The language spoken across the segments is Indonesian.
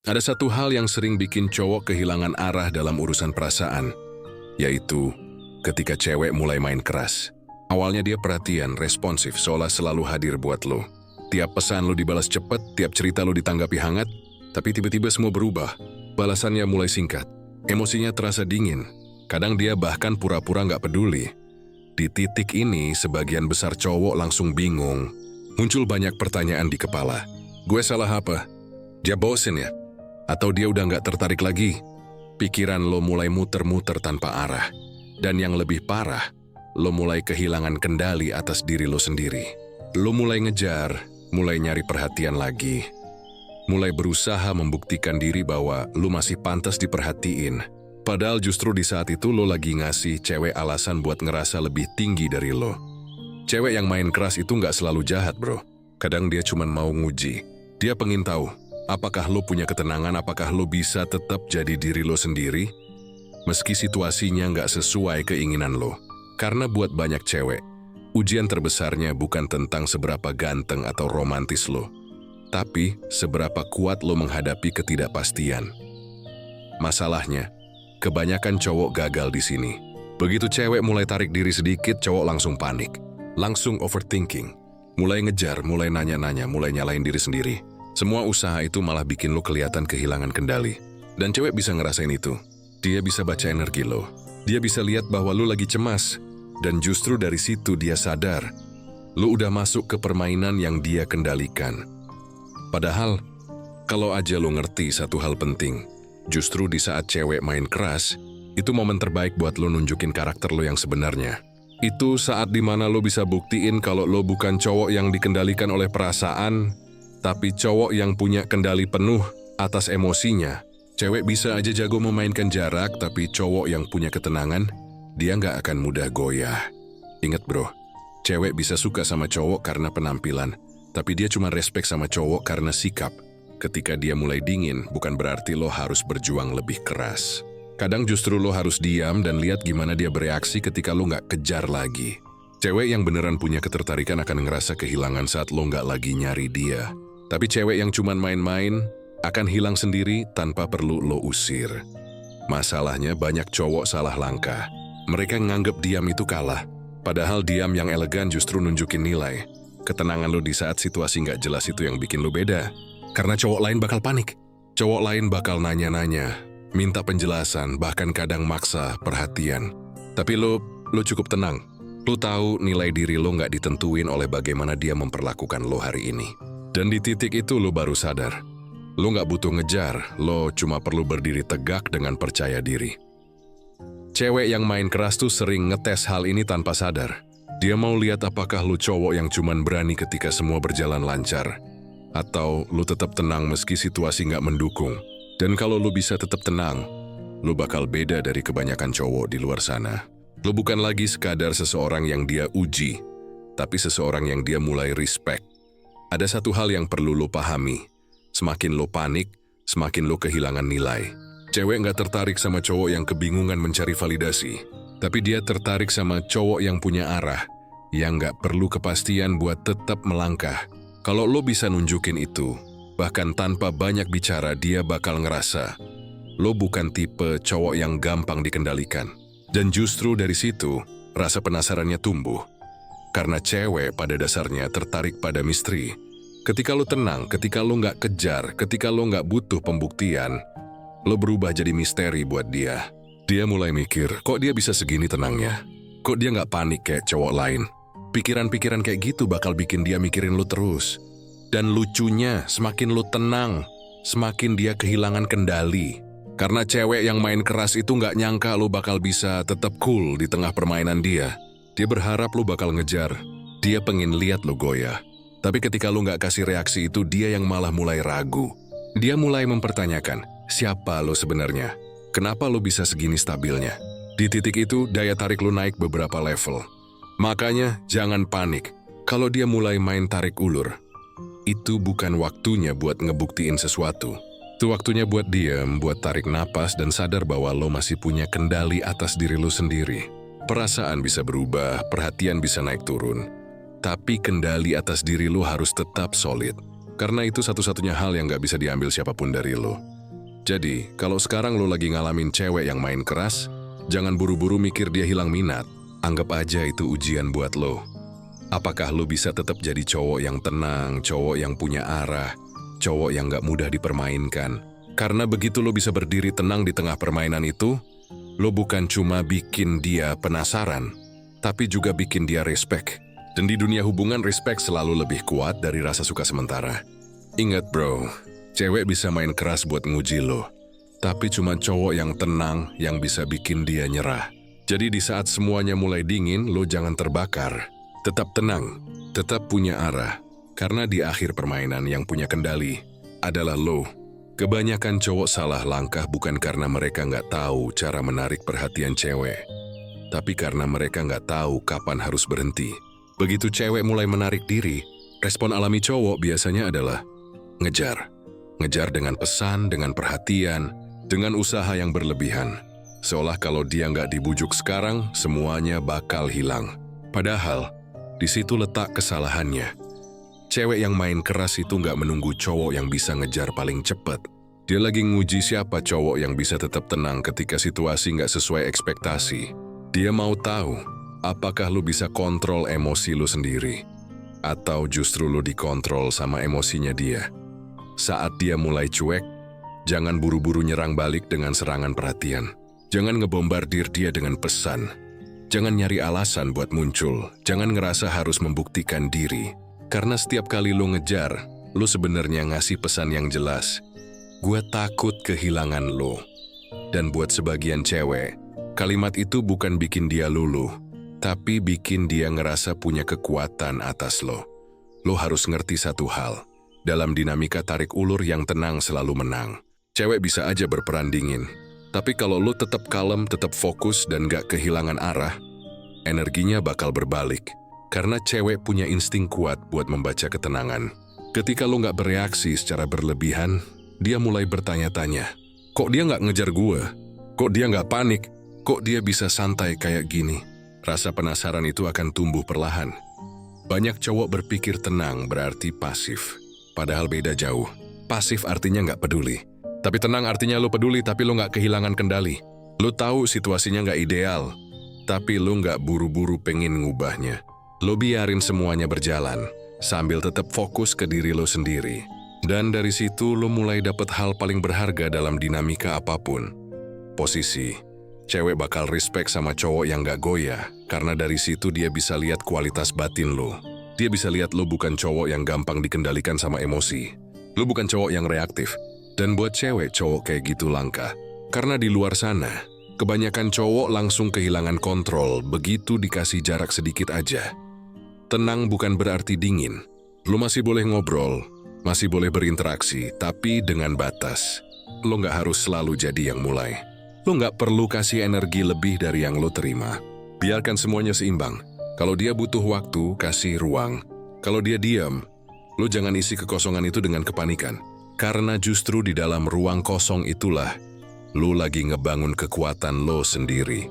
Ada satu hal yang sering bikin cowok kehilangan arah dalam urusan perasaan, yaitu ketika cewek mulai main keras. Awalnya dia perhatian, responsif, seolah selalu hadir buat lo. Tiap pesan lo dibalas cepet, tiap cerita lo ditanggapi hangat, tapi tiba-tiba semua berubah. Balasannya mulai singkat, emosinya terasa dingin. Kadang dia bahkan pura-pura nggak peduli. Di titik ini, sebagian besar cowok langsung bingung. Muncul banyak pertanyaan di kepala. Gue salah apa? Dia bosen ya? Atau dia udah nggak tertarik lagi? Pikiran lo mulai muter-muter tanpa arah. Dan yang lebih parah, lo mulai kehilangan kendali atas diri lo sendiri. Lo mulai ngejar, mulai nyari perhatian lagi. Mulai berusaha membuktikan diri bahwa lo masih pantas diperhatiin. Padahal justru di saat itu lo lagi ngasih cewek alasan buat ngerasa lebih tinggi dari lo. Cewek yang main keras itu nggak selalu jahat, bro. Kadang dia cuma mau nguji. Dia pengen tahu, apakah lo punya ketenangan, apakah lo bisa tetap jadi diri lo sendiri, meski situasinya nggak sesuai keinginan lo. Karena buat banyak cewek, ujian terbesarnya bukan tentang seberapa ganteng atau romantis lo, tapi seberapa kuat lo menghadapi ketidakpastian. Masalahnya, kebanyakan cowok gagal di sini. Begitu cewek mulai tarik diri sedikit, cowok langsung panik. Langsung overthinking. Mulai ngejar, mulai nanya-nanya, mulai nyalain diri sendiri. Semua usaha itu malah bikin lo kelihatan kehilangan kendali. Dan cewek bisa ngerasain itu. Dia bisa baca energi lo. Dia bisa lihat bahwa lo lagi cemas. Dan justru dari situ dia sadar, lo udah masuk ke permainan yang dia kendalikan. Padahal, kalau aja lo ngerti satu hal penting, justru di saat cewek main keras, itu momen terbaik buat lo nunjukin karakter lo yang sebenarnya. Itu saat dimana lo bisa buktiin kalau lo bukan cowok yang dikendalikan oleh perasaan, tapi cowok yang punya kendali penuh atas emosinya. Cewek bisa aja jago memainkan jarak, tapi cowok yang punya ketenangan, dia nggak akan mudah goyah. Ingat bro, cewek bisa suka sama cowok karena penampilan, tapi dia cuma respect sama cowok karena sikap. Ketika dia mulai dingin, bukan berarti lo harus berjuang lebih keras. Kadang justru lo harus diam dan lihat gimana dia bereaksi ketika lo nggak kejar lagi. Cewek yang beneran punya ketertarikan akan ngerasa kehilangan saat lo nggak lagi nyari dia. Tapi cewek yang cuman main-main akan hilang sendiri tanpa perlu lo usir. Masalahnya banyak cowok salah langkah. Mereka nganggep diam itu kalah. Padahal diam yang elegan justru nunjukin nilai. Ketenangan lo di saat situasi nggak jelas itu yang bikin lo beda. Karena cowok lain bakal panik. Cowok lain bakal nanya-nanya, minta penjelasan, bahkan kadang maksa perhatian. Tapi lo cukup tenang. Lo tahu nilai diri lo nggak ditentuin oleh bagaimana dia memperlakukan lo hari ini. Dan di titik itu lo baru sadar. Lo nggak butuh ngejar, lo cuma perlu berdiri tegak dengan percaya diri. Cewek yang main keras tuh sering ngetes hal ini tanpa sadar. Dia mau lihat apakah lo cowok yang cuman berani ketika semua berjalan lancar, atau lo tetap tenang meski situasi nggak mendukung. Dan kalau lo bisa tetap tenang, lo bakal beda dari kebanyakan cowok di luar sana. Lo bukan lagi sekadar seseorang yang dia uji, tapi seseorang yang dia mulai respect. Ada satu hal yang perlu lo pahami. Semakin lo panik, semakin lo kehilangan nilai. Cewek nggak tertarik sama cowok yang kebingungan mencari validasi, tapi dia tertarik sama cowok yang punya arah, yang nggak perlu kepastian buat tetap melangkah. Kalau lo bisa nunjukin itu, bahkan tanpa banyak bicara, dia bakal ngerasa lo bukan tipe cowok yang gampang dikendalikan. Dan justru dari situ, rasa penasarannya tumbuh. Karena cewek pada dasarnya tertarik pada misteri. Ketika lo tenang, ketika lo nggak kejar, ketika lo nggak butuh pembuktian, lo berubah jadi misteri buat dia. Dia mulai mikir, kok dia bisa segini tenangnya? Kok dia nggak panik kayak cowok lain? Pikiran-pikiran kayak gitu bakal bikin dia mikirin lo terus. Dan lucunya, semakin lo tenang, semakin dia kehilangan kendali. Karena cewek yang main keras itu nggak nyangka lo bakal bisa tetap cool di tengah permainan dia. Dia berharap lo bakal ngejar. Dia pengen lihat lo goyah. Tapi ketika lo nggak kasih reaksi itu, dia yang malah mulai ragu. Dia mulai mempertanyakan, siapa lo sebenarnya? Kenapa lo bisa segini stabilnya? Di titik itu, daya tarik lo naik beberapa level. Makanya, jangan panik. Kalau dia mulai main tarik ulur, itu bukan waktunya buat ngebuktiin sesuatu. Itu waktunya buat diam, buat tarik napas dan sadar bahwa lo masih punya kendali atas diri lo sendiri. Perasaan bisa berubah, perhatian bisa naik turun. Tapi kendali atas diri lo harus tetap solid. Karena itu satu-satunya hal yang gak bisa diambil siapapun dari lo. Jadi, kalau sekarang lo lagi ngalamin cewek yang main keras, jangan buru-buru mikir dia hilang minat. Anggap aja itu ujian buat lo. Apakah lo bisa tetap jadi cowok yang tenang, cowok yang punya arah, cowok yang gak mudah dipermainkan? Karena begitu lo bisa berdiri tenang di tengah permainan itu, lo bukan cuma bikin dia penasaran, tapi juga bikin dia respect. Dan di dunia hubungan, respect selalu lebih kuat dari rasa suka sementara. Ingat bro, cewek bisa main keras buat nguji lo, tapi cuma cowok yang tenang yang bisa bikin dia nyerah. Jadi di saat semuanya mulai dingin, lo jangan terbakar. Tetap tenang, tetap punya arah. Karena di akhir permainan yang punya kendali adalah lo. Kebanyakan cowok salah langkah bukan karena mereka nggak tahu cara menarik perhatian cewek, tapi karena mereka nggak tahu kapan harus berhenti. Begitu cewek mulai menarik diri, respon alami cowok biasanya adalah ngejar. Ngejar dengan pesan, dengan perhatian, dengan usaha yang berlebihan. Seolah kalau dia nggak dibujuk sekarang, semuanya bakal hilang. Padahal, di situ letak kesalahannya. Cewek yang main keras itu nggak menunggu cowok yang bisa ngejar paling cepat. Dia lagi nguji siapa cowok yang bisa tetap tenang ketika situasi nggak sesuai ekspektasi. Dia mau tahu, apakah lu bisa kontrol emosi lu sendiri? Atau justru lu dikontrol sama emosinya dia? Saat dia mulai cuek, jangan buru-buru nyerang balik dengan serangan perhatian. Jangan ngebombardir dia dengan pesan. Jangan nyari alasan buat muncul. Jangan ngerasa harus membuktikan diri. Karena setiap kali lo ngejar, lo sebenarnya ngasih pesan yang jelas. Gue takut kehilangan lo. Dan buat sebagian cewek, kalimat itu bukan bikin dia luluh, tapi bikin dia ngerasa punya kekuatan atas lo. Lo harus ngerti satu hal. Dalam dinamika tarik ulur yang tenang selalu menang. Cewek bisa aja berperan dingin. Tapi kalau lo tetap kalem, tetap fokus, dan gak kehilangan arah, energinya bakal berbalik. Karena cewek punya insting kuat buat membaca ketenangan. Ketika lo gak bereaksi secara berlebihan, dia mulai bertanya-tanya, kok dia gak ngejar gue? Kok dia gak panik? Kok dia bisa santai kayak gini? Rasa penasaran itu akan tumbuh perlahan. Banyak cowok berpikir tenang berarti pasif. Padahal beda jauh. Pasif artinya gak peduli. Tapi tenang artinya lo peduli tapi lo gak kehilangan kendali. Lo tahu situasinya gak ideal, tapi lo gak buru-buru pengen ngubahnya. Lo biarin semuanya berjalan, sambil tetap fokus ke diri lo sendiri. Dan dari situ lo mulai dapat hal paling berharga dalam dinamika apapun. Posisi. Cewek bakal respect sama cowok yang gak goyah, karena dari situ dia bisa lihat kualitas batin lo. Dia bisa lihat lo bukan cowok yang gampang dikendalikan sama emosi. Lo bukan cowok yang reaktif. Dan buat cewek, cowok kayak gitu langka. Karena di luar sana, kebanyakan cowok langsung kehilangan kontrol begitu dikasih jarak sedikit aja. Tenang bukan berarti dingin. Lo masih boleh ngobrol, masih boleh berinteraksi, tapi dengan batas. Lo nggak harus selalu jadi yang mulai. Lo nggak perlu kasih energi lebih dari yang lo terima. Biarkan semuanya seimbang. Kalau dia butuh waktu, kasih ruang. Kalau dia diam, lo jangan isi kekosongan itu dengan kepanikan. Karena justru di dalam ruang kosong itulah, lo lagi ngebangun kekuatan lo sendiri.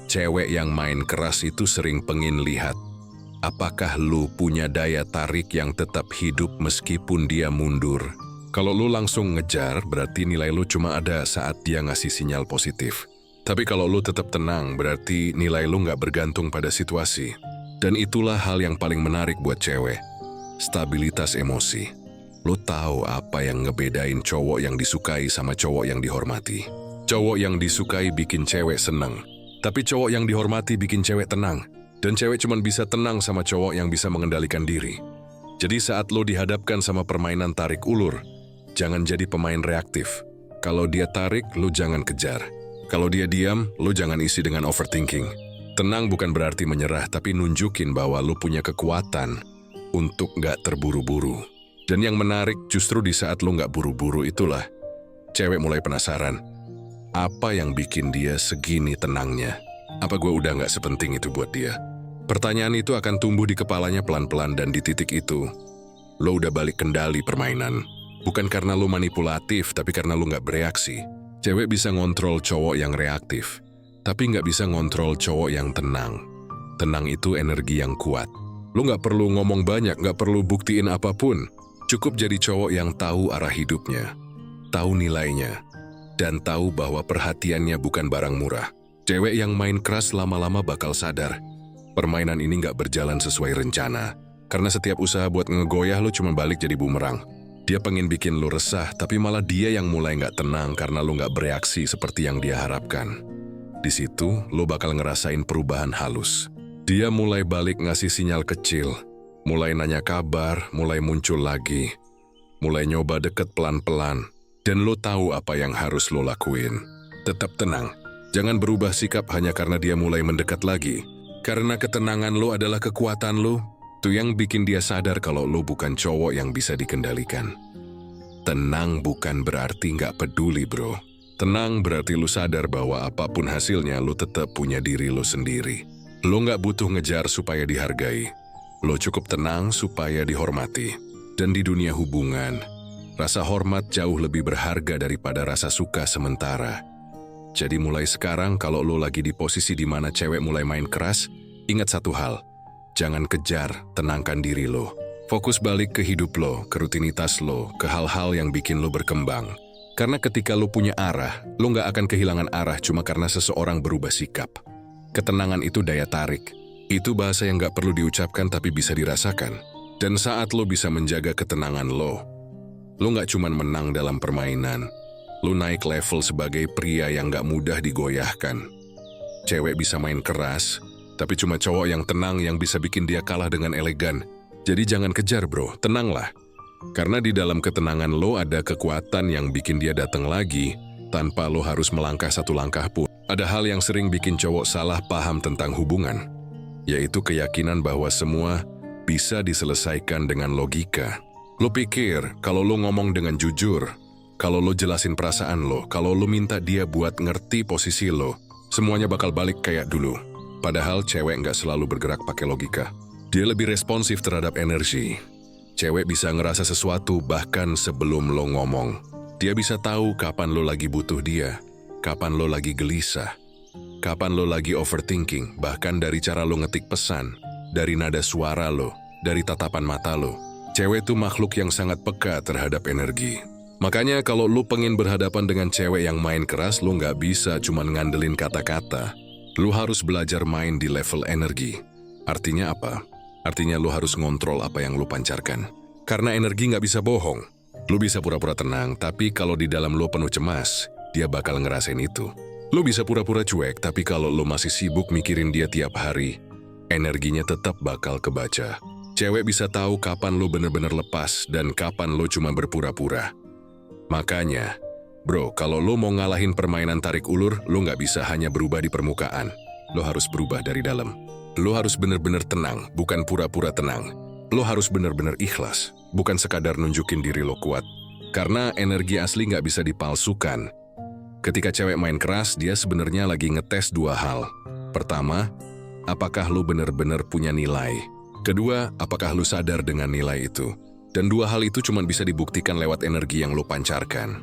Cewek yang main keras itu sering pengen lihat, apakah lo punya daya tarik yang tetap hidup meskipun dia mundur. Kalau lo langsung ngejar, berarti nilai lo cuma ada saat dia ngasih sinyal positif. Tapi kalau lo tetap tenang, berarti nilai lo nggak bergantung pada situasi. Dan itulah hal yang paling menarik buat cewek. Stabilitas emosi. Lo tahu apa yang ngebedain cowok yang disukai sama cowok yang dihormati. Cowok yang disukai bikin cewek seneng. Tapi cowok yang dihormati bikin cewek tenang. Dan cewek cuma bisa tenang sama cowok yang bisa mengendalikan diri. Jadi saat lo dihadapkan sama permainan tarik ulur, jangan jadi pemain reaktif. Kalau dia tarik, lo jangan kejar. Kalau dia diam, lo jangan isi dengan overthinking. Tenang bukan berarti menyerah, tapi nunjukin bahwa lo punya kekuatan untuk gak terburu-buru. Dan yang menarik justru di saat lo gak buru-buru itulah, cewek mulai penasaran. Apa yang bikin dia segini tenangnya? Apa gue udah gak sepenting itu buat dia? Pertanyaan itu akan tumbuh di kepalanya pelan-pelan dan di titik itu, lo udah balik kendali permainan. Bukan karena lo manipulatif, tapi karena lo gak bereaksi. Cewek bisa ngontrol cowok yang reaktif, tapi gak bisa ngontrol cowok yang tenang. Tenang itu energi yang kuat. Lo gak perlu ngomong banyak, gak perlu buktiin apapun. Cukup jadi cowok yang tahu arah hidupnya, tahu nilainya, dan tahu bahwa perhatiannya bukan barang murah. Cewek yang main keras lama-lama bakal sadar, permainan ini nggak berjalan sesuai rencana. Karena setiap usaha buat ngegoyah lo cuma balik jadi bumerang. Dia pengen bikin lo resah, tapi malah dia yang mulai nggak tenang karena lo nggak bereaksi seperti yang dia harapkan. Di situ, lo bakal ngerasain perubahan halus. Dia mulai balik ngasih sinyal kecil, mulai nanya kabar, mulai muncul lagi, mulai nyoba deket pelan-pelan, dan lo tahu apa yang harus lo lakuin. Tetap tenang, jangan berubah sikap hanya karena dia mulai mendekat lagi. Karena ketenangan lo adalah kekuatan lo, itu yang bikin dia sadar kalau lo bukan cowok yang bisa dikendalikan. Tenang bukan berarti nggak peduli, bro. Tenang berarti lo sadar bahwa apapun hasilnya lo tetap punya diri lo sendiri. Lo nggak butuh ngejar supaya dihargai. Lo cukup tenang supaya dihormati. Dan di dunia hubungan, rasa hormat jauh lebih berharga daripada rasa suka sementara. Jadi mulai sekarang kalau lo lagi di posisi di mana cewek mulai main keras, ingat satu hal. Jangan kejar, tenangkan diri lo. Fokus balik ke hidup lo, ke rutinitas lo, ke hal-hal yang bikin lo berkembang. Karena ketika lo punya arah, lo nggak akan kehilangan arah cuma karena seseorang berubah sikap. Ketenangan itu daya tarik. Itu bahasa yang nggak perlu diucapkan tapi bisa dirasakan. Dan saat lo bisa menjaga ketenangan lo nggak cuma menang dalam permainan. Lo naik level sebagai pria yang nggak mudah digoyahkan. Cewek bisa main keras, tapi cuma cowok yang tenang yang bisa bikin dia kalah dengan elegan. Jadi jangan kejar, bro, tenanglah. Karena di dalam ketenangan lo ada kekuatan yang bikin dia datang lagi tanpa lo harus melangkah satu langkah pun. Ada hal yang sering bikin cowok salah paham tentang hubungan, yaitu keyakinan bahwa semua bisa diselesaikan dengan logika. Lo pikir kalau lo ngomong dengan jujur, kalau lo jelasin perasaan lo, kalau lo minta dia buat ngerti posisi lo, semuanya bakal balik kayak dulu. Padahal cewek nggak selalu bergerak pakai logika. Dia lebih responsif terhadap energi. Cewek bisa ngerasa sesuatu bahkan sebelum lo ngomong. Dia bisa tahu kapan lo lagi butuh dia, kapan lo lagi gelisah, kapan lo lagi overthinking, bahkan dari cara lo ngetik pesan, dari nada suara lo, dari tatapan mata lo. Cewek tuh makhluk yang sangat peka terhadap energi. Makanya kalau lo pengen berhadapan dengan cewek yang main keras, lo nggak bisa cuma ngandelin kata-kata. Lu harus belajar main di level energi. Artinya apa? Artinya lu harus ngontrol apa yang lu pancarkan. Karena energi nggak bisa bohong. Lu bisa pura-pura tenang, tapi kalau di dalam lu penuh cemas, dia bakal ngerasain itu. Lu bisa pura-pura cuek, tapi kalau lu masih sibuk mikirin dia tiap hari, energinya tetap bakal kebaca. Cewek bisa tahu kapan lu bener-bener lepas dan kapan lu cuma berpura-pura. Makanya, bro, kalau lo mau ngalahin permainan tarik ulur, lo nggak bisa hanya berubah di permukaan. Lo harus berubah dari dalam. Lo harus bener-bener tenang, bukan pura-pura tenang. Lo harus bener-bener ikhlas, bukan sekadar nunjukin diri lo kuat. Karena energi asli nggak bisa dipalsukan. Ketika cewek main keras, dia sebenarnya lagi ngetes dua hal. Pertama, apakah lo bener-bener punya nilai? Kedua, apakah lo sadar dengan nilai itu? Dan dua hal itu cuma bisa dibuktikan lewat energi yang lo pancarkan.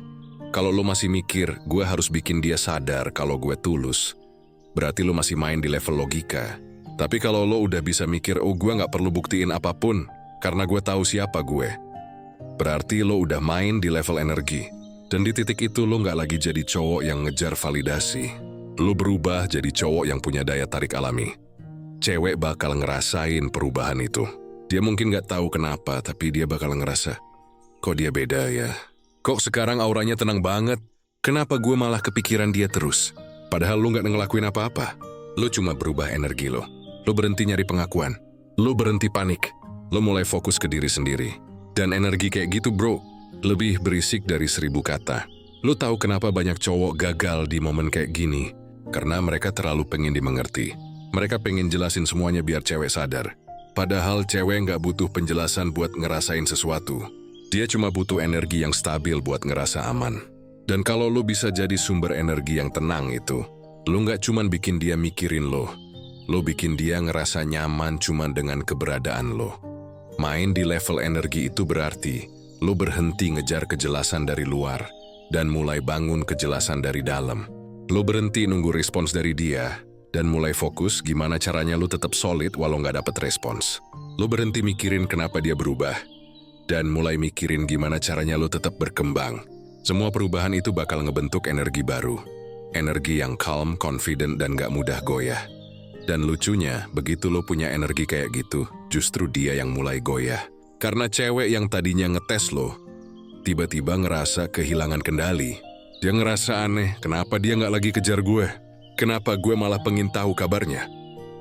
Kalau lo masih mikir, gue harus bikin dia sadar kalau gue tulus, berarti lo masih main di level logika. Tapi kalau lo udah bisa mikir, oh gue gak perlu buktiin apapun, karena gue tahu siapa gue, berarti lo udah main di level energi. Dan di titik itu lo gak lagi jadi cowok yang ngejar validasi. Lo berubah jadi cowok yang punya daya tarik alami. Cewek bakal ngerasain perubahan itu. Dia mungkin gak tahu kenapa, tapi dia bakal ngerasa, kok dia beda ya? Kok sekarang auranya tenang banget? Kenapa gue malah kepikiran dia terus? Padahal lo gak ngelakuin apa-apa. Lo cuma berubah energi lo. Lo berhenti nyari pengakuan. Lo berhenti panik. Lo mulai fokus ke diri sendiri. Dan energi kayak gitu, bro, lebih berisik dari 1000 kata. Lo tahu kenapa banyak cowok gagal di momen kayak gini? Karena mereka terlalu pengen dimengerti. Mereka pengen jelasin semuanya biar cewek sadar. Padahal cewek nggak butuh penjelasan buat ngerasain sesuatu. Dia cuma butuh energi yang stabil buat ngerasa aman. Dan kalau lo bisa jadi sumber energi yang tenang itu, lo nggak cuma bikin dia mikirin lo bikin dia ngerasa nyaman cuma dengan keberadaan lo. Main di level energi itu berarti lo berhenti ngejar kejelasan dari luar dan mulai bangun kejelasan dari dalam. Lo berhenti nunggu respons dari dia dan mulai fokus gimana caranya lo tetap solid walau nggak dapet respons. Lo berhenti mikirin kenapa dia berubah dan mulai mikirin gimana caranya lo tetap berkembang. Semua perubahan itu bakal ngebentuk energi baru. Energi yang calm, confident, dan gak mudah goyah. Dan lucunya, begitu lo punya energi kayak gitu, justru dia yang mulai goyah. Karena cewek yang tadinya ngetes lo, tiba-tiba ngerasa kehilangan kendali. Dia ngerasa aneh, kenapa dia nggak lagi kejar gue? Kenapa gue malah pengen tahu kabarnya?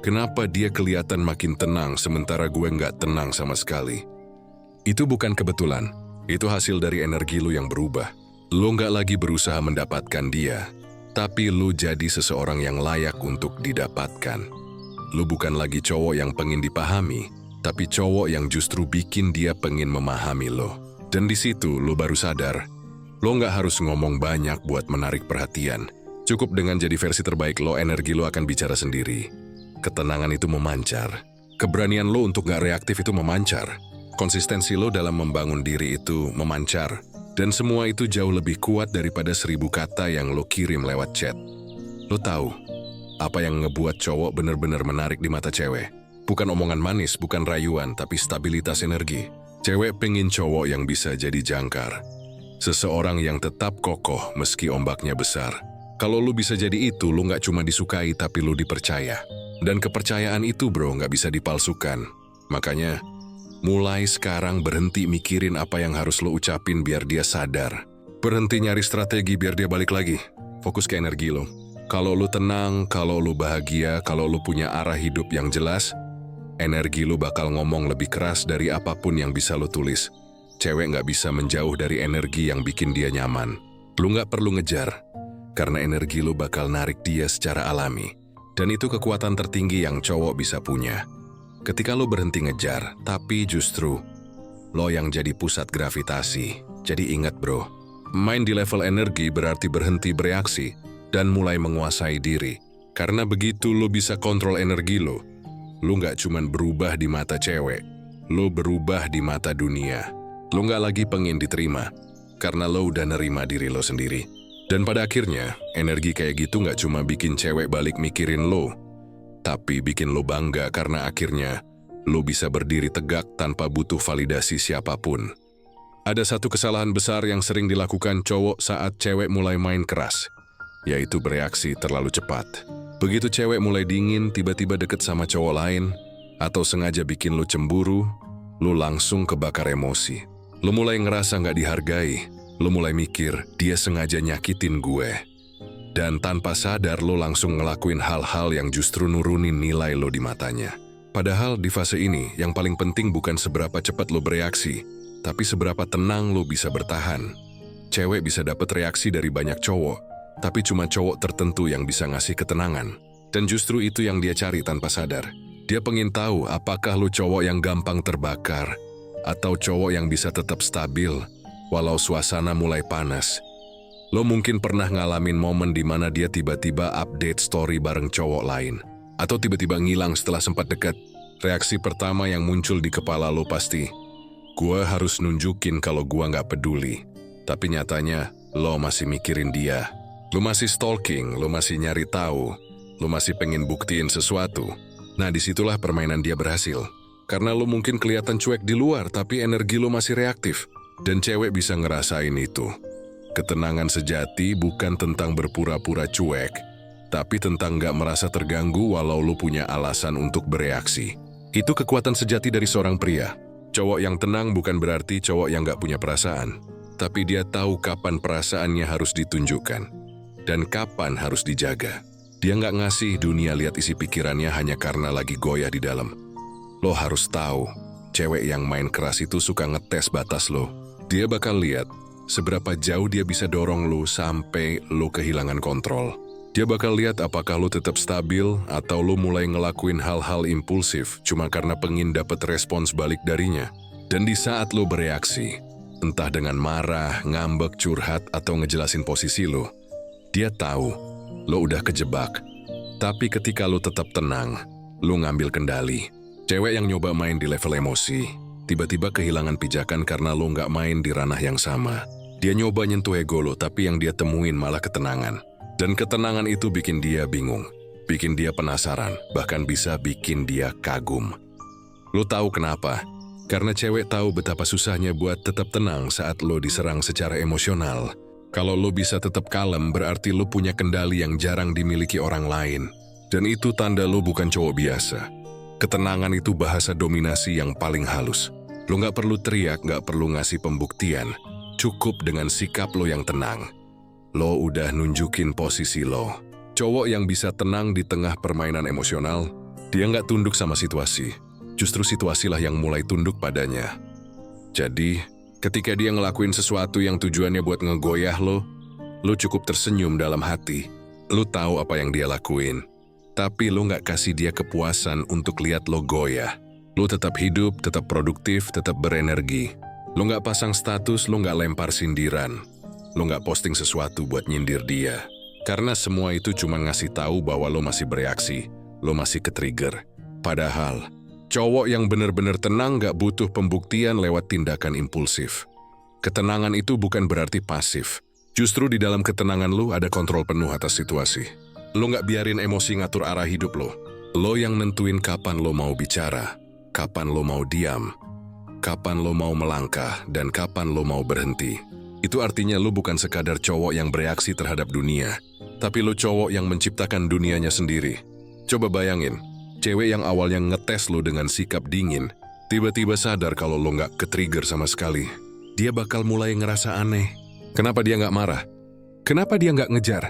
Kenapa dia kelihatan makin tenang sementara gue nggak tenang sama sekali? Itu bukan kebetulan, itu hasil dari energi lo yang berubah. Lo nggak lagi berusaha mendapatkan dia, tapi lo jadi seseorang yang layak untuk didapatkan. Lo bukan lagi cowok yang pengen dipahami, tapi cowok yang justru bikin dia pengen memahami lo. Dan di situ lo baru sadar, lo nggak harus ngomong banyak buat menarik perhatian. Cukup dengan jadi versi terbaik lo, energi lo akan bicara sendiri. Ketenangan itu memancar. Keberanian lo untuk nggak reaktif itu memancar. Konsistensi lo dalam membangun diri itu memancar. Dan semua itu jauh lebih kuat daripada 1000 kata yang lo kirim lewat chat. Lo tahu, apa yang ngebuat cowok bener-bener menarik di mata cewek? Bukan omongan manis, bukan rayuan, tapi stabilitas energi. Cewek pengen cowok yang bisa jadi jangkar. Seseorang yang tetap kokoh meski ombaknya besar. Kalau lu bisa jadi itu, lu nggak cuma disukai tapi lu dipercaya. Dan kepercayaan itu bro nggak bisa dipalsukan. Makanya, mulai sekarang berhenti mikirin apa yang harus lu ucapin biar dia sadar. Berhenti nyari strategi biar dia balik lagi. Fokus ke energi lu. Kalau lu tenang, kalau lu bahagia, kalau lu punya arah hidup yang jelas, energi lu bakal ngomong lebih keras dari apapun yang bisa lu tulis. Cewek nggak bisa menjauh dari energi yang bikin dia nyaman. Lu nggak perlu ngejar, karena energi lu bakal narik dia secara alami. Dan itu kekuatan tertinggi yang cowok bisa punya. Ketika lu berhenti ngejar, tapi justru lo yang jadi pusat gravitasi. Jadi ingat bro, main di level energi berarti berhenti bereaksi dan mulai menguasai diri. Karena begitu lu bisa kontrol energi lu nggak cuman berubah di mata cewek, lu berubah di mata dunia. Lo nggak lagi pengen diterima, karena lo udah nerima diri lo sendiri. Dan pada akhirnya, energi kayak gitu nggak cuma bikin cewek balik mikirin lo, tapi bikin lo bangga karena akhirnya lo bisa berdiri tegak tanpa butuh validasi siapapun. Ada satu kesalahan besar yang sering dilakukan cowok saat cewek mulai main keras, yaitu bereaksi terlalu cepat. Begitu cewek mulai dingin, tiba-tiba deket sama cowok lain, atau sengaja bikin lo cemburu, lo langsung kebakar emosi. Lo mulai ngerasa nggak dihargai, lo mulai mikir, dia sengaja nyakitin gue. Dan tanpa sadar lo langsung ngelakuin hal-hal yang justru nurunin nilai lo di matanya. Padahal di fase ini, yang paling penting bukan seberapa cepat lo bereaksi, tapi seberapa tenang lo bisa bertahan. Cewek bisa dapet reaksi dari banyak cowok, tapi cuma cowok tertentu yang bisa ngasih ketenangan. Dan justru itu yang dia cari tanpa sadar. Dia pengen tahu apakah lo cowok yang gampang terbakar, atau cowok yang bisa tetap stabil, walau suasana mulai panas. Lo mungkin pernah ngalamin momen di mana dia tiba-tiba update story bareng cowok lain, atau tiba-tiba ngilang setelah sempat dekat. Reaksi pertama yang muncul di kepala lo pasti, gua harus nunjukin kalau gua nggak peduli. Tapi nyatanya, lo masih mikirin dia. Lo masih stalking, lo masih nyari tahu, lo masih pengen buktiin sesuatu. Nah disitulah permainan dia berhasil. Karena lo mungkin kelihatan cuek di luar, tapi energi lo masih reaktif. Dan cewek bisa ngerasain itu. Ketenangan sejati bukan tentang berpura-pura cuek, tapi tentang gak merasa terganggu walau lo punya alasan untuk bereaksi. Itu kekuatan sejati dari seorang pria. Cowok yang tenang bukan berarti cowok yang gak punya perasaan. Tapi dia tahu kapan perasaannya harus ditunjukkan. Dan kapan harus dijaga. Dia gak ngasih dunia lihat isi pikirannya hanya karena lagi goyah di dalam. Lo harus tahu, cewek yang main keras itu suka ngetes batas lo. Dia bakal lihat seberapa jauh dia bisa dorong lo sampai lo kehilangan kontrol. Dia bakal lihat apakah lo tetap stabil atau lo mulai ngelakuin hal-hal impulsif cuma karena pengen dapet respons balik darinya. Dan di saat lo bereaksi, entah dengan marah, ngambek, curhat, atau ngejelasin posisi lo, dia tahu lo udah kejebak. Tapi ketika lo tetap tenang, lo ngambil kendali. Cewek yang nyoba main di level emosi, tiba-tiba kehilangan pijakan karena lo nggak main di ranah yang sama. Dia nyoba nyentuh ego lo, tapi yang dia temuin malah ketenangan. Dan ketenangan itu bikin dia bingung, bikin dia penasaran, bahkan bisa bikin dia kagum. Lo tahu kenapa? Karena cewek tahu betapa susahnya buat tetap tenang saat lo diserang secara emosional. Kalau lo bisa tetap kalem, berarti lo punya kendali yang jarang dimiliki orang lain. Dan itu tanda lo bukan cowok biasa. Ketenangan itu bahasa dominasi yang paling halus. Lo nggak perlu teriak, nggak perlu ngasih pembuktian. Cukup dengan sikap lo yang tenang. Lo udah nunjukin posisi lo. Cowok yang bisa tenang di tengah permainan emosional, dia nggak tunduk sama situasi. Justru situasilah yang mulai tunduk padanya. Jadi, ketika dia ngelakuin sesuatu yang tujuannya buat ngegoyah lo cukup tersenyum dalam hati. Lo tahu apa yang dia lakuin. Tapi lo nggak kasih dia kepuasan untuk lihat lo goyah. Lo tetap hidup, tetap produktif, tetap berenergi. Lo nggak pasang status, lo nggak lempar sindiran. Lo nggak posting sesuatu buat nyindir dia. Karena semua itu cuma ngasih tahu bahwa lo masih bereaksi, lo masih ke-trigger. Padahal, cowok yang benar-benar tenang nggak butuh pembuktian lewat tindakan impulsif. Ketenangan itu bukan berarti pasif. Justru di dalam ketenangan lo ada kontrol penuh atas situasi. Lo nggak biarin emosi ngatur arah hidup lo. Lo yang nentuin kapan lo mau bicara, kapan lo mau diam, kapan lo mau melangkah, dan kapan lo mau berhenti. Itu artinya lo bukan sekadar cowok yang bereaksi terhadap dunia, tapi lo cowok yang menciptakan dunianya sendiri. Coba bayangin, cewek yang awalnya ngetes lo dengan sikap dingin, tiba-tiba sadar kalau lo nggak ke-trigger sama sekali. Dia bakal mulai ngerasa aneh. Kenapa dia nggak marah? Kenapa dia nggak ngejar?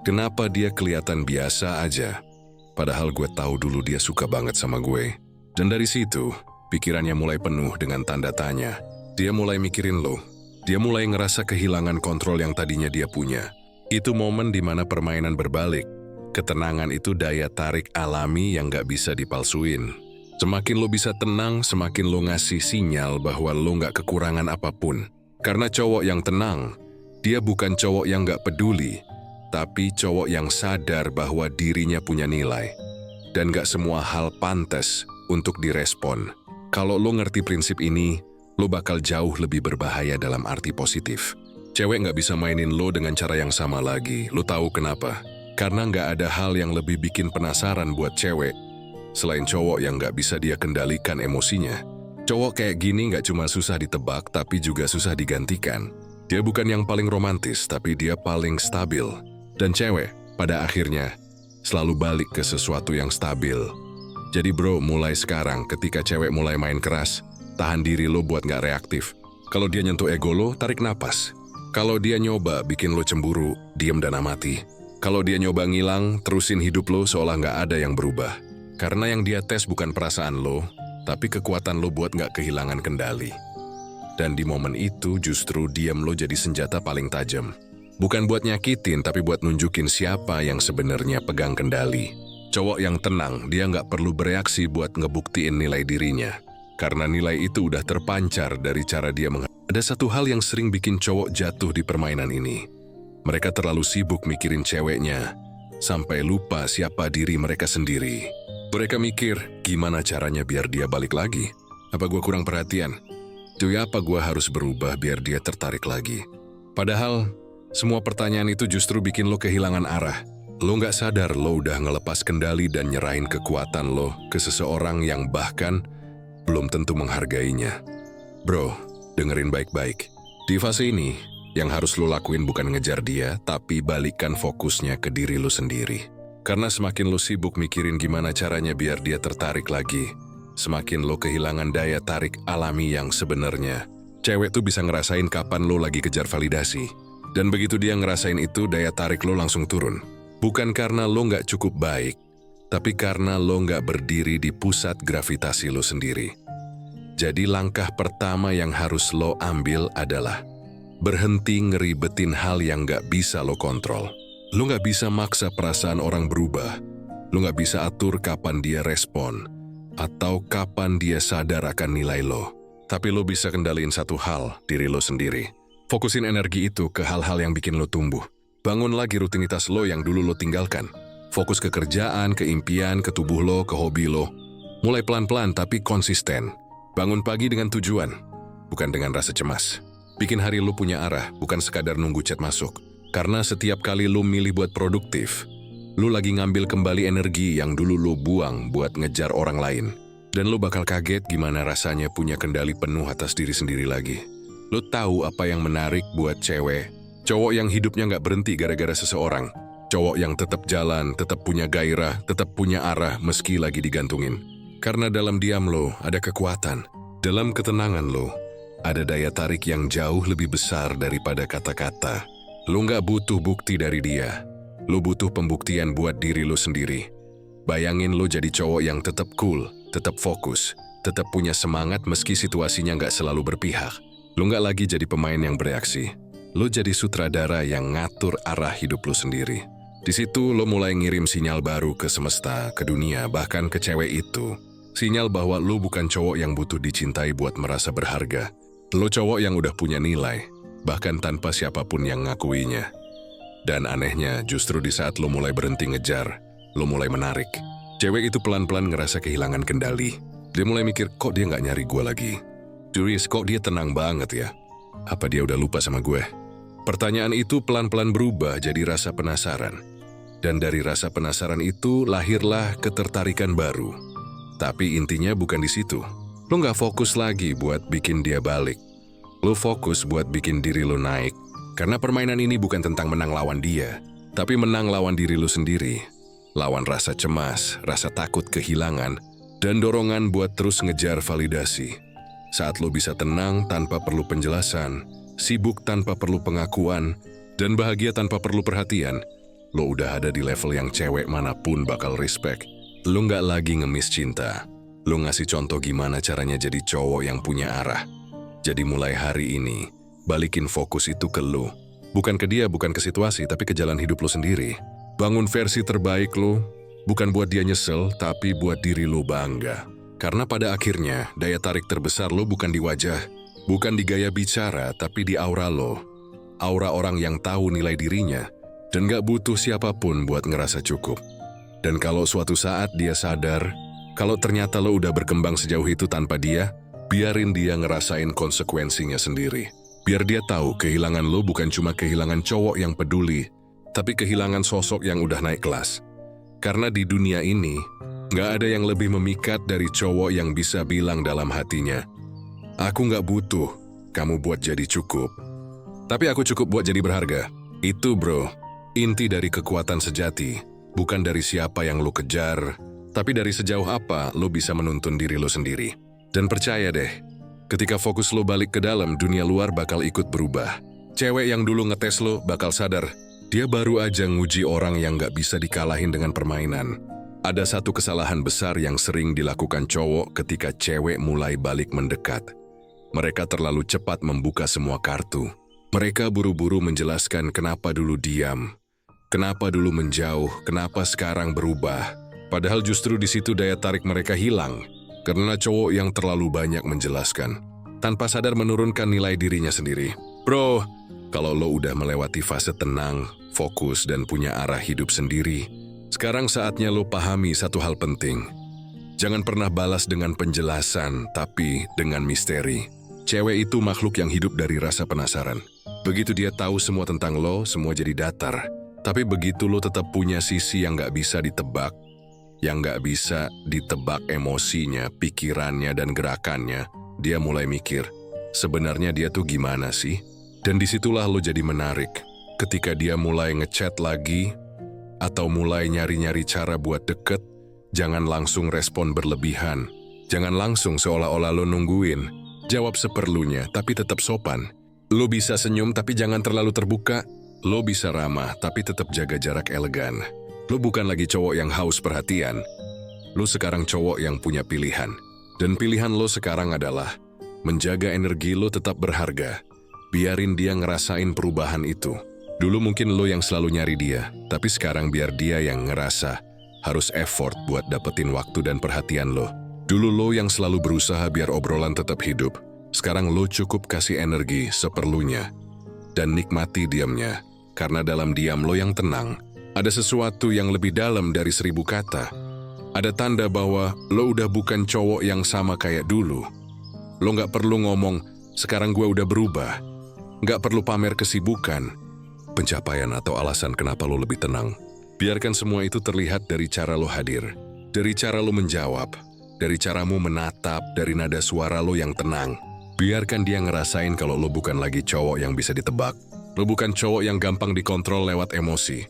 Kenapa dia kelihatan biasa aja? Padahal gue tahu dulu dia suka banget sama gue. Dan dari situ, pikirannya mulai penuh dengan tanda tanya. Dia mulai mikirin lo. Dia mulai ngerasa kehilangan kontrol yang tadinya dia punya. Itu momen di mana permainan berbalik. Ketenangan itu daya tarik alami yang gak bisa dipalsuin. Semakin lo bisa tenang, semakin lo ngasih sinyal bahwa lo gak kekurangan apapun. Karena cowok yang tenang, dia bukan cowok yang gak peduli, tapi cowok yang sadar bahwa dirinya punya nilai. Dan gak semua hal pantas untuk direspon. Kalau lo ngerti prinsip ini, lo bakal jauh lebih berbahaya dalam arti positif. Cewek gak bisa mainin lo dengan cara yang sama lagi. Lo tahu kenapa? Karena gak ada hal yang lebih bikin penasaran buat cewek selain cowok yang gak bisa dia kendalikan emosinya. Cowok kayak gini gak cuma susah ditebak, tapi juga susah digantikan. Dia bukan yang paling romantis, tapi dia paling stabil. Dan cewek, pada akhirnya, selalu balik ke sesuatu yang stabil. Jadi bro, mulai sekarang ketika cewek mulai main keras, tahan diri lo buat gak reaktif. Kalau dia nyentuh ego lo, tarik napas. Kalau dia nyoba bikin lo cemburu, diem dan amati. Kalau dia nyoba ngilang, terusin hidup lo seolah gak ada yang berubah. Karena yang dia tes bukan perasaan lo, tapi kekuatan lo buat gak kehilangan kendali. Dan di momen itu justru diam lo jadi senjata paling tajam. Bukan buat nyakitin, tapi buat nunjukin siapa yang sebenarnya pegang kendali. Cowok yang tenang, dia nggak perlu bereaksi buat ngebuktiin nilai dirinya. Karena nilai itu udah terpancar dari cara dia Ada satu hal yang sering bikin cowok jatuh di permainan ini. Mereka terlalu sibuk mikirin ceweknya, sampai lupa siapa diri mereka sendiri. Mereka mikir, gimana caranya biar dia balik lagi? Apa gue kurang perhatian? Cuy, apa gue harus berubah biar dia tertarik lagi? Padahal, semua pertanyaan itu justru bikin lo kehilangan arah. Lo nggak sadar lo udah ngelepas kendali dan nyerahin kekuatan lo ke seseorang yang bahkan belum tentu menghargainya. Bro, dengerin baik-baik. Di fase ini, yang harus lo lakuin bukan ngejar dia, tapi balikkan fokusnya ke diri lo sendiri. Karena semakin lo sibuk mikirin gimana caranya biar dia tertarik lagi, semakin lo kehilangan daya tarik alami yang sebenarnya. Cewek tuh bisa ngerasain kapan lo lagi kejar validasi. Dan begitu dia ngerasain itu, daya tarik lo langsung turun. Bukan karena lo nggak cukup baik, tapi karena lo nggak berdiri di pusat gravitasi lo sendiri. Jadi langkah pertama yang harus lo ambil adalah berhenti ngeribetin hal yang nggak bisa lo kontrol. Lo nggak bisa maksa perasaan orang berubah. Lo nggak bisa atur kapan dia respon, atau kapan dia sadar akan nilai lo. Tapi lo bisa kendaliin satu hal, diri lo sendiri. Fokusin energi itu ke hal-hal yang bikin lo tumbuh. Bangun lagi rutinitas lo yang dulu lo tinggalkan. Fokus ke kerjaan, ke impian, ke tubuh lo, ke hobi lo. Mulai pelan-pelan tapi konsisten. Bangun pagi dengan tujuan, bukan dengan rasa cemas. Bikin hari lo punya arah, bukan sekadar nunggu chat masuk. Karena setiap kali lo milih buat produktif, lo lagi ngambil kembali energi yang dulu lo buang buat ngejar orang lain. Dan lo bakal kaget gimana rasanya punya kendali penuh atas diri sendiri lagi. Lo tahu apa yang menarik buat cewek. Cowok yang hidupnya nggak berhenti gara-gara seseorang. Cowok yang tetap jalan, tetap punya gairah, tetap punya arah meski lagi digantungin. Karena dalam diam lo ada kekuatan. Dalam ketenangan lo ada daya tarik yang jauh lebih besar daripada kata-kata. Lo nggak butuh bukti dari dia. Lo butuh pembuktian buat diri lo sendiri. Bayangin lo jadi cowok yang tetap cool, tetap fokus, tetap punya semangat meski situasinya nggak selalu berpihak. Lo nggak lagi jadi pemain yang bereaksi. Lo jadi sutradara yang ngatur arah hidup lo sendiri. Di situ lo mulai ngirim sinyal baru ke semesta, ke dunia, bahkan ke cewek itu. Sinyal bahwa lo bukan cowok yang butuh dicintai buat merasa berharga. Lo cowok yang udah punya nilai, bahkan tanpa siapapun yang ngakuinya. Dan anehnya, justru di saat lo mulai berhenti ngejar, lo mulai menarik. Cewek itu pelan-pelan ngerasa kehilangan kendali. Dia mulai mikir, kok dia nggak nyari gue lagi? Curious, kok dia tenang banget ya? Apa dia udah lupa sama gue? Pertanyaan itu pelan-pelan berubah jadi rasa penasaran. Dan dari rasa penasaran itu lahirlah ketertarikan baru. Tapi intinya bukan di situ. Lo nggak fokus lagi buat bikin dia balik. Lo fokus buat bikin diri lo naik. Karena permainan ini bukan tentang menang lawan dia, tapi menang lawan diri lo sendiri. Lawan rasa cemas, rasa takut kehilangan, dan dorongan buat terus ngejar validasi. Saat lo bisa tenang tanpa perlu penjelasan, sibuk tanpa perlu pengakuan, dan bahagia tanpa perlu perhatian, lo udah ada di level yang cewek manapun bakal respect. Lo nggak lagi ngemis cinta. Lo ngasih contoh gimana caranya jadi cowok yang punya arah. Jadi mulai hari ini, balikin fokus itu ke lo. Bukan ke dia, bukan ke situasi, tapi ke jalan hidup lo sendiri. Bangun versi terbaik lo, bukan buat dia nyesel, tapi buat diri lo bangga. Karena pada akhirnya, daya tarik terbesar lo bukan di wajah, bukan di gaya bicara, tapi di aura lo. Aura orang yang tahu nilai dirinya, dan gak butuh siapapun buat ngerasa cukup. Dan kalau suatu saat dia sadar, kalau ternyata lo udah berkembang sejauh itu tanpa dia, biarin dia ngerasain konsekuensinya sendiri. Biar dia tahu kehilangan lo bukan cuma kehilangan cowok yang peduli, tapi kehilangan sosok yang udah naik kelas. Karena di dunia ini, gak ada yang lebih memikat dari cowok yang bisa bilang dalam hatinya, aku gak butuh kamu buat jadi cukup, tapi aku cukup buat jadi berharga. Itu bro, inti dari kekuatan sejati. Bukan dari siapa yang lo kejar, tapi dari sejauh apa lo bisa menuntun diri lo sendiri. Dan percaya deh, ketika fokus lo balik ke dalam, dunia luar bakal ikut berubah. Cewek yang dulu ngetes lo bakal sadar, dia baru aja nguji orang yang gak bisa dikalahin dengan permainan. Ada satu kesalahan besar yang sering dilakukan cowok ketika cewek mulai balik mendekat. Mereka terlalu cepat membuka semua kartu. Mereka buru-buru menjelaskan kenapa dulu diam, kenapa dulu menjauh, kenapa sekarang berubah. Padahal justru di situ daya tarik mereka hilang, karena cowok yang terlalu banyak menjelaskan, tanpa sadar menurunkan nilai dirinya sendiri. Bro, kalau lo udah melewati fase tenang, fokus, dan punya arah hidup sendiri, sekarang saatnya lo pahami satu hal penting. Jangan pernah balas dengan penjelasan, tapi dengan misteri. Cewek itu makhluk yang hidup dari rasa penasaran. Begitu dia tahu semua tentang lo, semua jadi datar. Tapi begitu lo tetap punya sisi yang gak bisa ditebak, yang gak bisa ditebak emosinya, pikirannya, dan gerakannya, dia mulai mikir, sebenarnya dia tuh gimana sih? Dan disitulah lo jadi menarik. Ketika dia mulai ngechat lagi, atau mulai nyari-nyari cara buat deket, jangan langsung respon berlebihan. Jangan langsung seolah-olah lo nungguin. Jawab seperlunya, tapi tetap sopan. Lo bisa senyum, tapi jangan terlalu terbuka. Lo bisa ramah, tapi tetap jaga jarak elegan. Lo bukan lagi cowok yang haus perhatian. Lo sekarang cowok yang punya pilihan. Dan pilihan lo sekarang adalah menjaga energi lo tetap berharga. Biarin dia ngerasain perubahan itu. Dulu mungkin lo yang selalu nyari dia, tapi sekarang biar dia yang ngerasa harus effort buat dapetin waktu dan perhatian lo. Dulu lo yang selalu berusaha biar obrolan tetap hidup. Sekarang lo cukup kasih energi seperlunya. Dan nikmati diamnya. Karena dalam diam lo yang tenang, ada sesuatu yang lebih dalam dari 1000 kata. Ada tanda bahwa lo udah bukan cowok yang sama kayak dulu. Lo gak perlu ngomong, sekarang gue udah berubah. Gak perlu pamer kesibukan, pencapaian atau alasan kenapa lo lebih tenang. Biarkan semua itu terlihat dari cara lo hadir. Dari cara lo menjawab. Dari caramu menatap, dari nada suara lo yang tenang. Biarkan dia ngerasain kalau lo bukan lagi cowok yang bisa ditebak. Lo bukan cowok yang gampang dikontrol lewat emosi.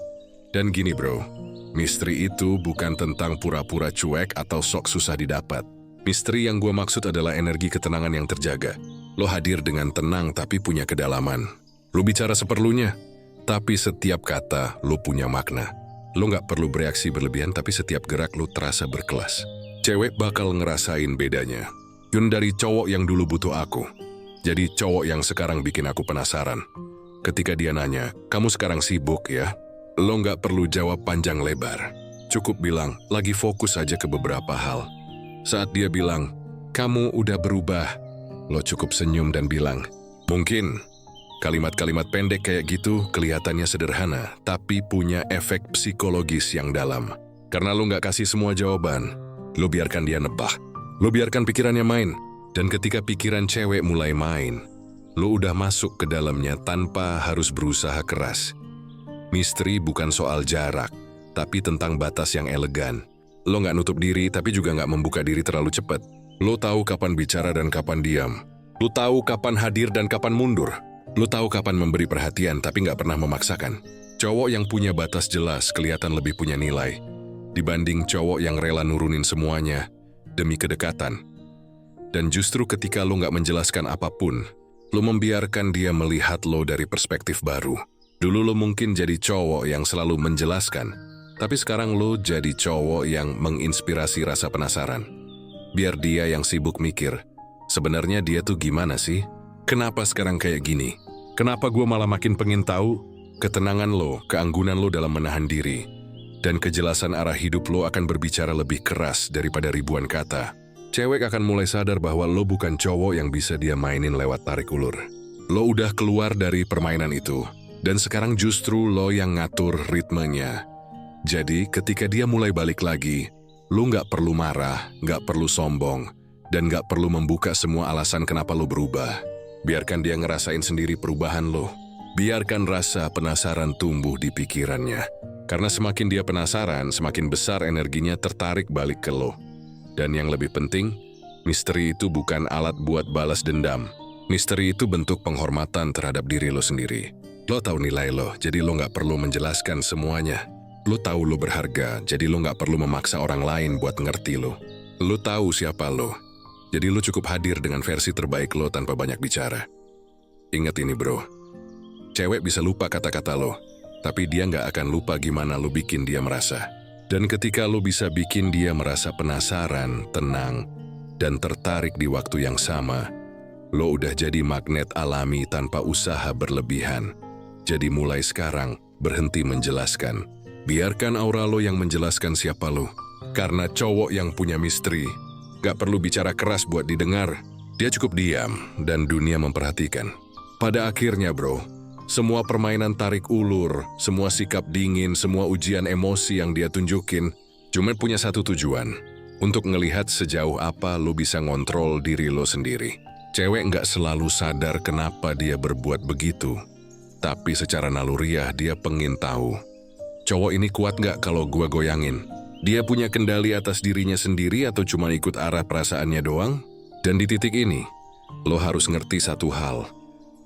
Dan gini bro, misteri itu bukan tentang pura-pura cuek atau sok susah didapat. Misteri yang gue maksud adalah energi ketenangan yang terjaga. Lo hadir dengan tenang tapi punya kedalaman. Lo bicara seperlunya, tapi setiap kata lo punya makna. Lo nggak perlu bereaksi berlebihan tapi setiap gerak lo terasa berkelas. Cewek bakal ngerasain bedanya. Yun dari cowok yang dulu butuh aku, jadi cowok yang sekarang bikin aku penasaran. Ketika dia nanya, kamu sekarang sibuk ya? Lo nggak perlu jawab panjang lebar. Cukup bilang, lagi fokus aja ke beberapa hal. Saat dia bilang, kamu udah berubah, lo cukup senyum dan bilang, mungkin. Kalimat-kalimat pendek kayak gitu kelihatannya sederhana, tapi punya efek psikologis yang dalam. Karena lo nggak kasih semua jawaban, lo biarkan dia nebak. Lo biarkan pikirannya main. Dan ketika pikiran cewek mulai main, lo udah masuk ke dalamnya tanpa harus berusaha keras. Misteri bukan soal jarak, tapi tentang batas yang elegan. Lo nggak nutup diri, tapi juga nggak membuka diri terlalu cepat. Lo tahu kapan bicara dan kapan diam. Lo tahu kapan hadir dan kapan mundur. Lo tahu kapan memberi perhatian, tapi nggak pernah memaksakan. Cowok yang punya batas jelas kelihatan lebih punya nilai, dibanding cowok yang rela nurunin semuanya demi kedekatan. Dan justru ketika lo nggak menjelaskan apapun, lo membiarkan dia melihat lo dari perspektif baru. Dulu lo mungkin jadi cowok yang selalu menjelaskan, tapi sekarang lo jadi cowok yang menginspirasi rasa penasaran. Biar dia yang sibuk mikir, sebenarnya dia tuh gimana sih? Kenapa sekarang kayak gini? Kenapa gue malah makin pengen tahu? Ketenangan lo, keanggunan lo dalam menahan diri, dan kejelasan arah hidup lo akan berbicara lebih keras daripada ribuan kata. Cewek akan mulai sadar bahwa lo bukan cowok yang bisa dia mainin lewat tarik ulur. Lo udah keluar dari permainan itu. Dan sekarang justru lo yang ngatur ritmenya. Jadi ketika dia mulai balik lagi, lo nggak perlu marah, nggak perlu sombong, dan nggak perlu membuka semua alasan kenapa lo berubah. Biarkan dia ngerasain sendiri perubahan lo. Biarkan rasa penasaran tumbuh di pikirannya. Karena semakin dia penasaran, semakin besar energinya tertarik balik ke lo. Dan yang lebih penting, misteri itu bukan alat buat balas dendam. Misteri itu bentuk penghormatan terhadap diri lo sendiri. Lo tahu nilai lo, jadi lo nggak perlu menjelaskan semuanya. Lo tahu lo berharga, jadi lo nggak perlu memaksa orang lain buat ngerti lo. Lo tahu siapa lo, jadi lo cukup hadir dengan versi terbaik lo tanpa banyak bicara. Ingat ini bro, cewek bisa lupa kata-kata lo, tapi dia nggak akan lupa gimana lo bikin dia merasa. Dan ketika lo bisa bikin dia merasa penasaran, tenang, dan tertarik di waktu yang sama, lo udah jadi magnet alami tanpa usaha berlebihan. Jadi mulai sekarang, berhenti menjelaskan. Biarkan aura lo yang menjelaskan siapa lo. Karena cowok yang punya misteri, gak perlu bicara keras buat didengar. Dia cukup diam, dan dunia memperhatikan. Pada akhirnya bro, semua permainan tarik ulur, semua sikap dingin, semua ujian emosi yang dia tunjukin, cuma punya satu tujuan. Untuk ngelihat sejauh apa lo bisa ngontrol diri lo sendiri. Cewek gak selalu sadar kenapa dia berbuat begitu. Tapi secara naluriah dia pengen tahu. Cowok ini kuat gak kalau gua goyangin? Dia punya kendali atas dirinya sendiri atau cuma ikut arah perasaannya doang? Dan di titik ini, lo harus ngerti satu hal.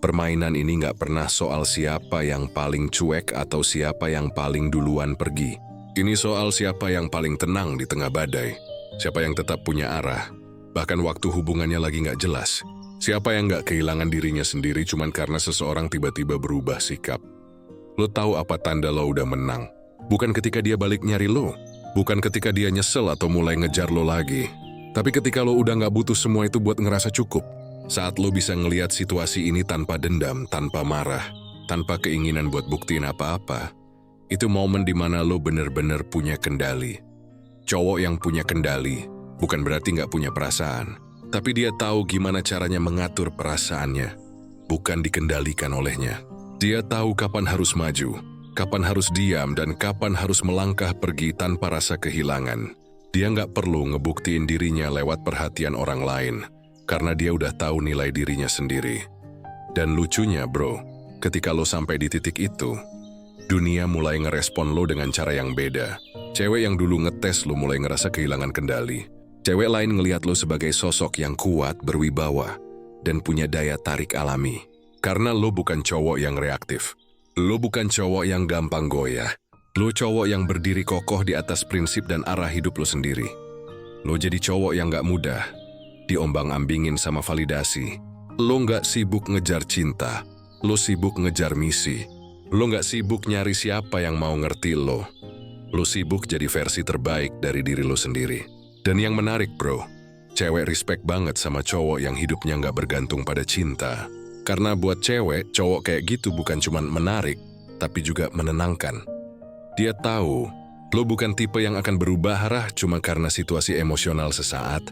Permainan ini gak pernah soal siapa yang paling cuek atau siapa yang paling duluan pergi. Ini soal siapa yang paling tenang di tengah badai. Siapa yang tetap punya arah. Bahkan waktu hubungannya lagi gak jelas. Siapa yang gak kehilangan dirinya sendiri cuman karena seseorang tiba-tiba berubah sikap. Lo tahu apa tanda lo udah menang? Bukan ketika dia balik nyari lo. Bukan ketika dia nyesel atau mulai ngejar lo lagi. Tapi ketika lo udah gak butuh semua itu buat ngerasa cukup. Saat lo bisa ngelihat situasi ini tanpa dendam, tanpa marah, tanpa keinginan buat buktiin apa-apa. Itu momen dimana lo bener-bener punya kendali. Cowok yang punya kendali bukan berarti gak punya perasaan. Tapi dia tahu gimana caranya mengatur perasaannya, bukan dikendalikan olehnya. Dia tahu kapan harus maju, kapan harus diam, dan kapan harus melangkah pergi tanpa rasa kehilangan. Dia nggak perlu ngebuktiin dirinya lewat perhatian orang lain, karena dia udah tahu nilai dirinya sendiri. Dan lucunya bro, ketika lo sampai di titik itu, dunia mulai ngerespon lo dengan cara yang beda. Cewek yang dulu ngetes lo mulai ngerasa kehilangan kendali. Cewek lain ngelihat lo sebagai sosok yang kuat, berwibawa, dan punya daya tarik alami. Karena lo bukan cowok yang reaktif. Lo bukan cowok yang gampang goyah. Lo cowok yang berdiri kokoh di atas prinsip dan arah hidup lo sendiri. Lo jadi cowok yang gak mudah diombang-ambingin sama validasi. Lo gak sibuk ngejar cinta. Lo sibuk ngejar misi. Lo gak sibuk nyari siapa yang mau ngerti lo. Lo sibuk jadi versi terbaik dari diri lo sendiri. Dan yang menarik bro, cewek respect banget sama cowok yang hidupnya gak bergantung pada cinta. Karena buat cewek, cowok kayak gitu bukan cuma menarik, tapi juga menenangkan. Dia tahu, lo bukan tipe yang akan berubah arah cuma karena situasi emosional sesaat.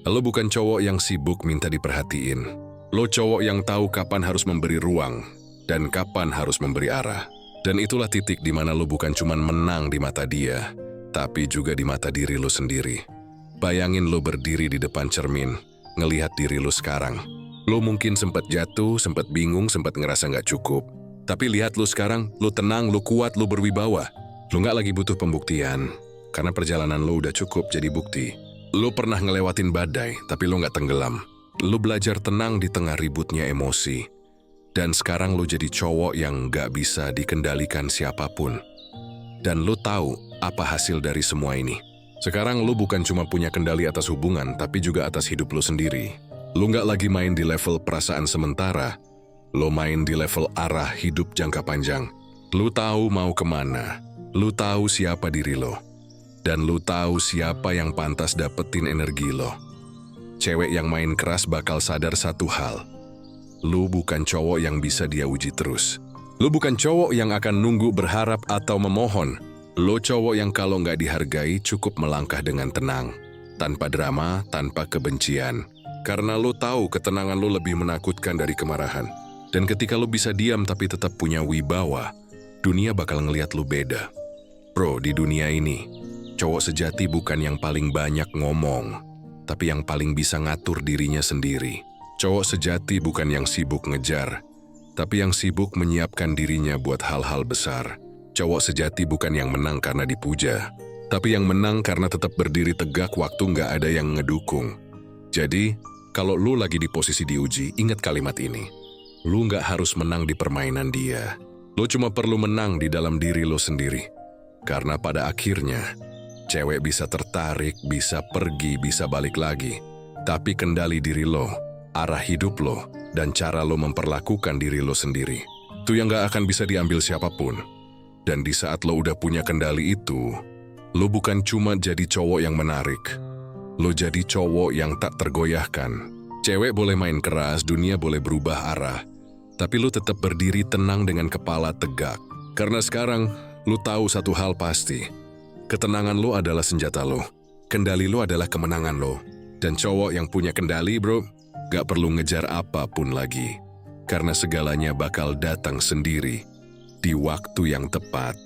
Lo bukan cowok yang sibuk minta diperhatiin. Lo cowok yang tahu kapan harus memberi ruang dan kapan harus memberi arah. Dan itulah titik di mana lo bukan cuma menang di mata dia, tapi juga di mata diri lo sendiri. Bayangin lo berdiri di depan cermin, ngelihat diri lo sekarang. Lo mungkin sempat jatuh, sempat bingung, sempat ngerasa nggak cukup. Tapi lihat lo sekarang, lo tenang, lo kuat, lo berwibawa. Lo nggak lagi butuh pembuktian, karena perjalanan lo udah cukup jadi bukti. Lo pernah ngelewatin badai, tapi lo nggak tenggelam. Lo belajar tenang di tengah ributnya emosi. Dan sekarang lo jadi cowok yang nggak bisa dikendalikan siapapun. Dan lo tahu apa hasil dari semua ini. Sekarang lo bukan cuma punya kendali atas hubungan, tapi juga atas hidup lo sendiri. Lo nggak lagi main di level perasaan sementara. Lo main di level arah hidup jangka panjang. Lo tahu mau kemana. Lo tahu siapa diri lo. Dan lo tahu siapa yang pantas dapetin energi lo. Cewek yang main keras bakal sadar satu hal. Lo bukan cowok yang bisa dia uji terus. Lo bukan cowok yang akan nunggu berharap atau memohon. Lo cowok yang kalau nggak dihargai cukup melangkah dengan tenang. Tanpa drama, tanpa kebencian. Karena lo tahu ketenangan lo lebih menakutkan dari kemarahan. Dan ketika lo bisa diam tapi tetap punya wibawa, dunia bakal ngelihat lo beda. Bro, di dunia ini, cowok sejati bukan yang paling banyak ngomong, tapi yang paling bisa ngatur dirinya sendiri. Cowok sejati bukan yang sibuk ngejar, tapi yang sibuk menyiapkan dirinya buat hal-hal besar. Cowok sejati bukan yang menang karena dipuja, tapi yang menang karena tetap berdiri tegak waktu nggak ada yang ngedukung. Jadi, kalau lu lagi di posisi diuji, ingat kalimat ini. Lu nggak harus menang di permainan dia. Lu cuma perlu menang di dalam diri lu sendiri. Karena pada akhirnya, cewek bisa tertarik, bisa pergi, bisa balik lagi. Tapi kendali diri lo, arah hidup lo, dan cara lo memperlakukan diri lo sendiri. Itu yang gak akan bisa diambil siapapun. Dan di saat lo udah punya kendali itu, lo bukan cuma jadi cowok yang menarik. Lo jadi cowok yang tak tergoyahkan. Cewek boleh main keras, dunia boleh berubah arah. Tapi lo tetap berdiri tenang dengan kepala tegak. Karena sekarang, lo tahu satu hal pasti. Ketenangan lo adalah senjata lo. Kendali lo adalah kemenangan lo. Dan cowok yang punya kendali, bro, gak perlu ngejar apapun lagi. Karena segalanya bakal datang sendiri di waktu yang tepat.